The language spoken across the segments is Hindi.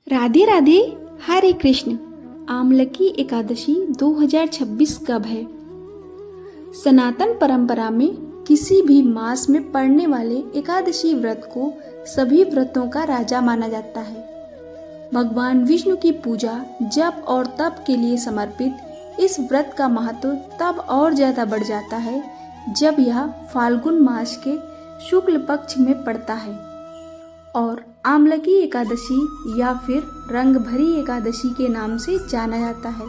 राधे राधे। हरे कृष्ण। आमलकी एकादशी 2026 कब है? सनातन परंपरा में किसी भी मास में पड़ने वाले एकादशी व्रत को सभी व्रतों का राजा माना जाता है। भगवान विष्णु की पूजा, जप और तप के लिए समर्पित इस व्रत का महत्व तब और ज्यादा बढ़ जाता है जब यह फाल्गुन मास के शुक्ल पक्ष में पड़ता है और आमलकी एकादशी या फिर रंगभरी एकादशी के नाम से जाना जाता है।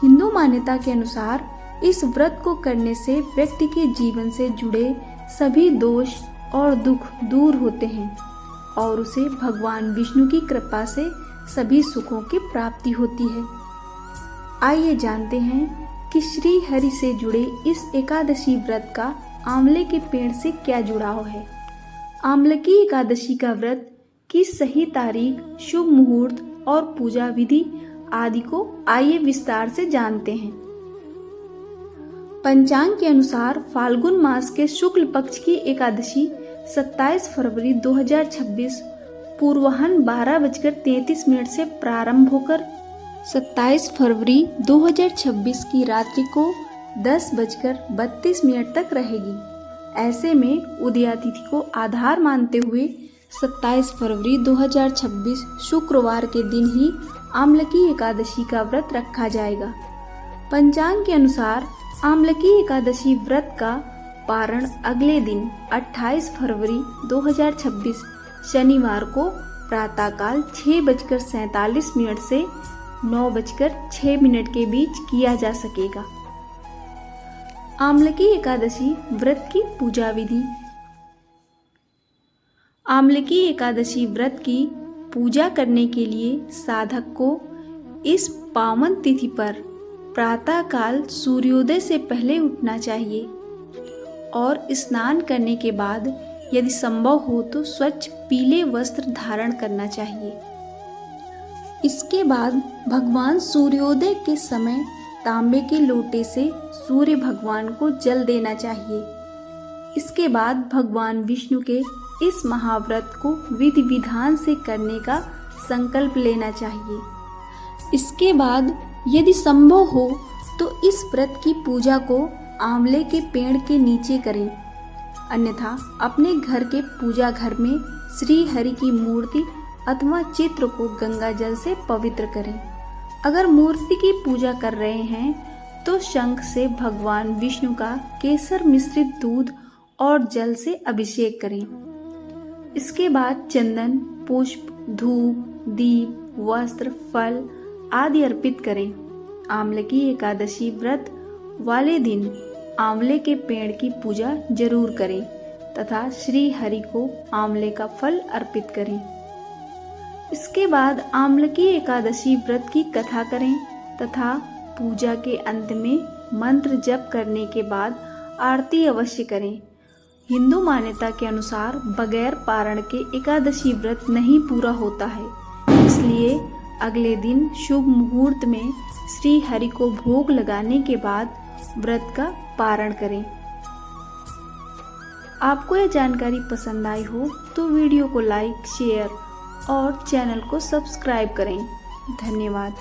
हिंदू मान्यता के अनुसार इस व्रत को करने से व्यक्ति के जीवन से जुड़े सभी दोष और दुख दूर होते हैं और उसे भगवान विष्णु की कृपा से सभी सुखों की प्राप्ति होती है। आइए जानते हैं कि श्री हरि से जुड़े इस एकादशी व्रत का आंवले के पेड़ से क्या जुड़ाव है। आमलकी एकादशी का व्रत की सही तारीख, शुभ मुहूर्त और पूजा विधि आदि को आइए विस्तार से जानते हैं। पंचांग के अनुसार फाल्गुन मास के शुक्ल पक्ष की एकादशी 27 फरवरी 2026 पूर्वाह्न 12:33 से प्रारंभ होकर 27 फरवरी 2026 की रात्रि को 10:32 तक रहेगी। ऐसे में उदया तिथि को आधार मानते हुए 27 फरवरी 2026 शुक्रवार के दिन ही आमलकी एकादशी का व्रत रखा जाएगा। पंचांग के अनुसार आमलकी एकादशी व्रत का पारण अगले दिन 28 फरवरी 2026 शनिवार को प्रातःकाल 6:47 से 9:06 के बीच किया जा सकेगा। आमलकी एकादशी व्रत की पूजा विधि। आमलकी एकादशी व्रत की पूजा करने के लिए साधक को इस पावन तिथि पर प्रातःकाल सूर्योदय से पहले उठना चाहिए और स्नान करने के बाद यदि संभव हो तो स्वच्छ पीले वस्त्र धारण करना चाहिए। इसके बाद भगवान सूर्योदय के समय तांबे के लोटे से सूर्य भगवान को जल देना चाहिए। इसके बाद भगवान विष्णु के इस महाव्रत को विधि विधान से करने का संकल्प लेना चाहिए। इसके बाद यदि संभव हो तो इस व्रत की पूजा को आंवले के पेड़ के नीचे करें, अन्यथा अपने घर के पूजा घर में श्री हरि की मूर्ति अथवा चित्र को गंगा जल से पवित्र करें। अगर मूर्ति की पूजा कर रहे हैं तो शंख से भगवान विष्णु का केसर मिश्रित दूध और जल से अभिषेक करें। इसके बाद चंदन, पुष्प, धूप, दीप, वस्त्र, फल आदि अर्पित करें। आमलकी एकादशी व्रत वाले दिन आंवले के पेड़ की पूजा जरूर करें तथा श्री हरि को आंवले का फल अर्पित करें। इसके बाद आमलकी एकादशी व्रत की कथा करें तथा पूजा के अंत में मंत्र जप करने के बाद आरती अवश्य करें। हिंदू मान्यता के अनुसार बगैर पारण के एकादशी व्रत नहीं पूरा होता है, इसलिए अगले दिन शुभ मुहूर्त में श्री हरि को भोग लगाने के बाद व्रत का पारण करें। आपको यह जानकारी पसंद आई हो तो वीडियो को लाइक, शेयर और चैनल को सब्सक्राइब करें। धन्यवाद।